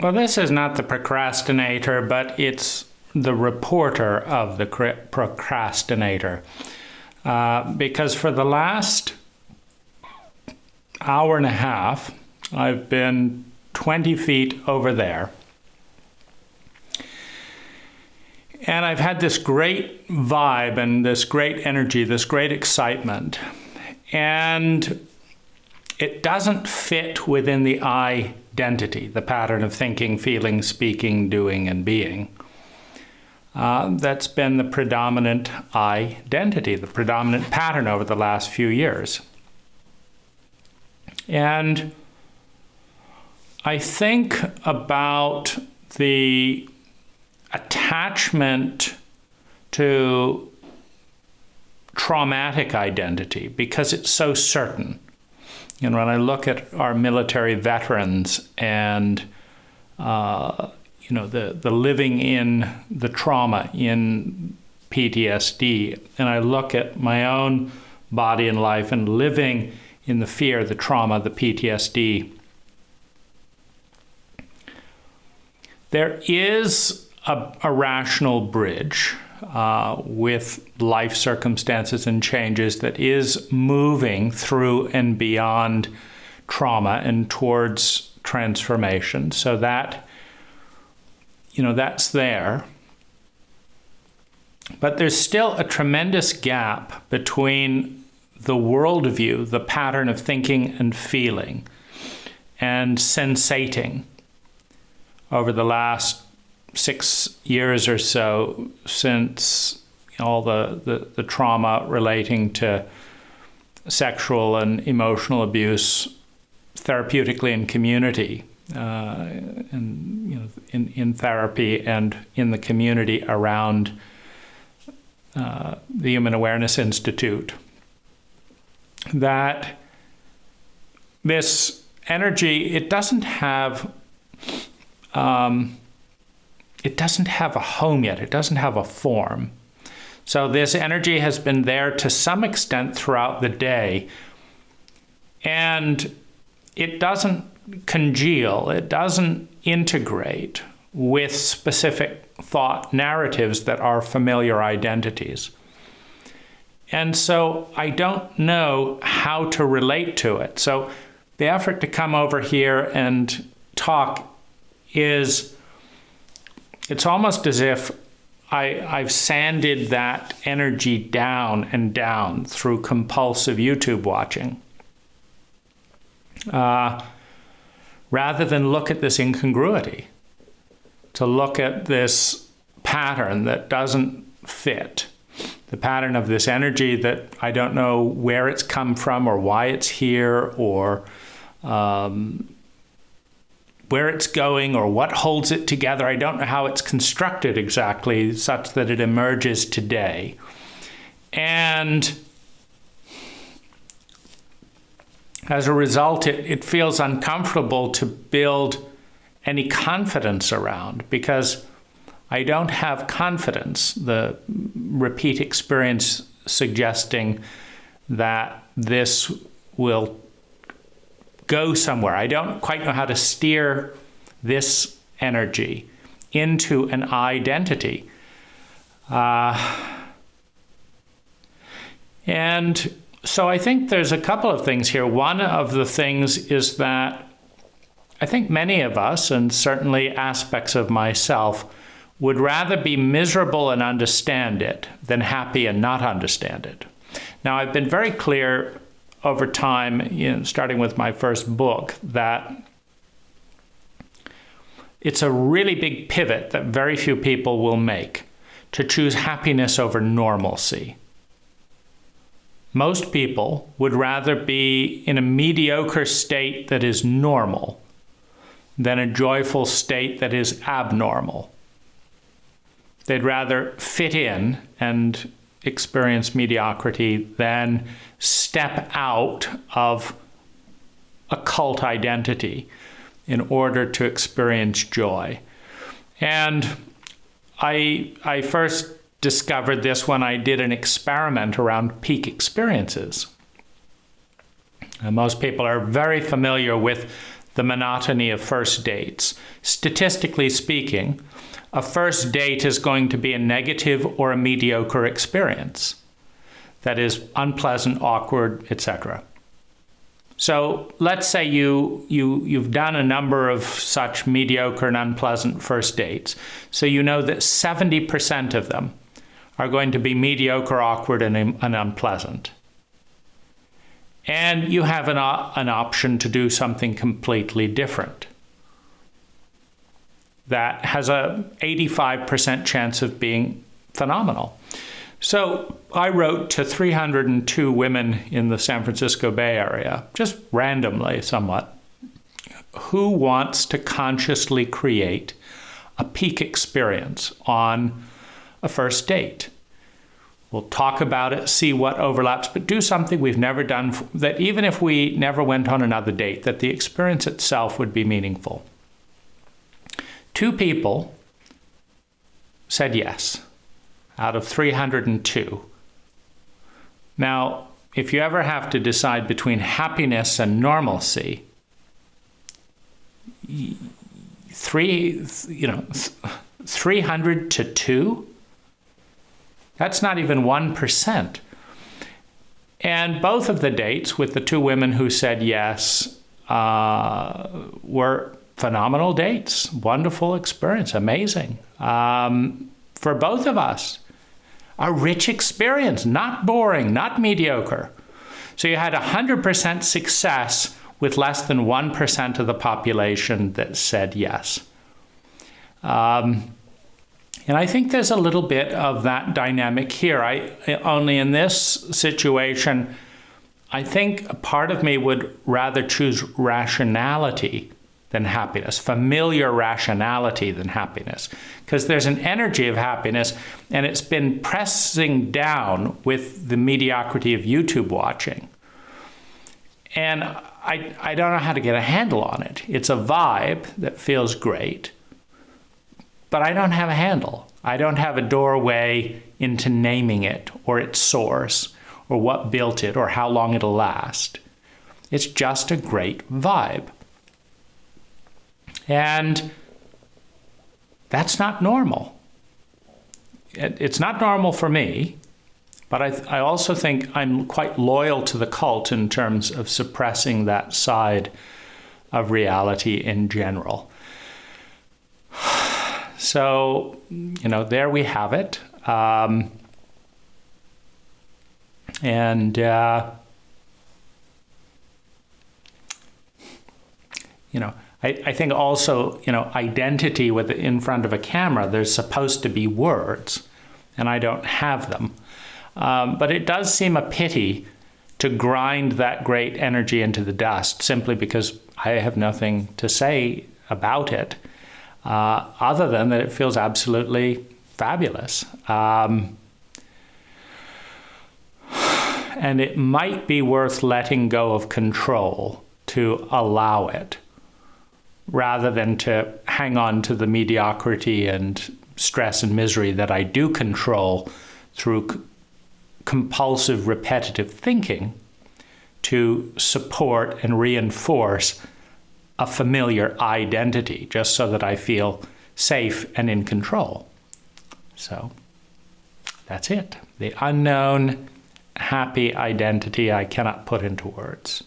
Well, this is not the procrastinator, but it's the reporter of the procrastinator. Because for the last hour and a half, I've been 20 feet over there. And I've had this great vibe and this great energy, this great excitement. And it doesn't fit within the identity, the pattern of thinking, feeling, speaking, doing, and being. That's been the predominant identity, the predominant pattern over the last few years. And I think about the attachment to traumatic identity because it's so certain. You know, when I look at our military veterans and the living in the trauma in PTSD, and I look at my own body and life and living in the fear, the trauma, the PTSD, there is a rational bridge with life circumstances and changes that is moving through and beyond trauma and towards transformation. So that, that's there. But there's still a tremendous gap between the worldview, the pattern of thinking and feeling, and sensating over the last 6 years or so since all the trauma relating to sexual and emotional abuse therapeutically in community, in therapy and in the community around the Human Awareness Institute, that this energy, it doesn't have a home yet. It doesn't have a form. So this energy has been there to some extent throughout the day, and it doesn't congeal. It doesn't integrate with specific thought narratives that are familiar identities. And so I don't know how to relate to it. So the effort to come over here and talk is, it's almost as if I've sanded that energy down and down through compulsive YouTube watching, rather than look at this incongruity, to look at this pattern that doesn't fit, the pattern of this energy that I don't know where it's come from or why it's here or where it's going or what holds it together. I don't know how it's constructed exactly such that it emerges today. And as a result, it feels uncomfortable to build any confidence around because I don't have confidence. The repeat experience suggesting that this will go somewhere. I don't quite know how to steer this energy into an identity. And so I think there's a couple of things here. One of the things is that I think many of us, and certainly aspects of myself, would rather be miserable and understand it than happy and not understand it. Now, I've been very clear over time, starting with my first book, that it's a really big pivot that very few people will make to choose happiness over normalcy. Most people would rather be in a mediocre state that is normal than a joyful state that is abnormal. They'd rather fit in and experience mediocrity than step out of a cult identity in order to experience joy. And I first discovered this when I did an experiment around peak experiences. And most people are very familiar with the monotony of first dates. Statistically speaking, a first date is going to be a negative or a mediocre experience. That is unpleasant, awkward, etc. So let's say you've done a number of such mediocre and unpleasant first dates. So you know that 70% of them are going to be mediocre, awkward, and unpleasant. And you have an option to do something completely different that has a 85% chance of being phenomenal. So I wrote to 302 women in the San Francisco Bay Area, just randomly somewhat, who wants to consciously create a peak experience on a first date. We'll talk about it, see what overlaps, but do something we've never done, that even if we never went on another date, that the experience itself would be meaningful. 2 people said yes out of 302. Now, if you ever have to decide between happiness and normalcy, 300 to 2? That's not even 1%. And both of the dates with the 2 women who said yes were phenomenal dates, wonderful experience, amazing. For both of us, a rich experience, not boring, not mediocre. So you had 100% success with less than 1% of the population that said yes. And I think there's a little bit of that dynamic here. Only in this situation, I think a part of me would rather choose rationality than happiness, familiar rationality than happiness, because there's an energy of happiness, and it's been pressing down with the mediocrity of YouTube watching. And I don't know how to get a handle on it. It's a vibe that feels great, but I don't have a handle. I don't have a doorway into naming it or its source or what built it or how long it'll last. It's just a great vibe. And that's not normal. It's not normal for me, but I also think I'm quite loyal to the cult in terms of suppressing that side of reality in general. So, there we have it. I think also, identity in front of a camera, there's supposed to be words, and I don't have them. But it does seem a pity to grind that great energy into the dust simply because I have nothing to say about it, other than that it feels absolutely fabulous. And it might be worth letting go of control to allow it, rather than to hang on to the mediocrity and stress and misery that I do control through compulsive, repetitive thinking to support and reinforce a familiar identity, just so that I feel safe and in control. So that's it. The unknown, happy identity I cannot put into words.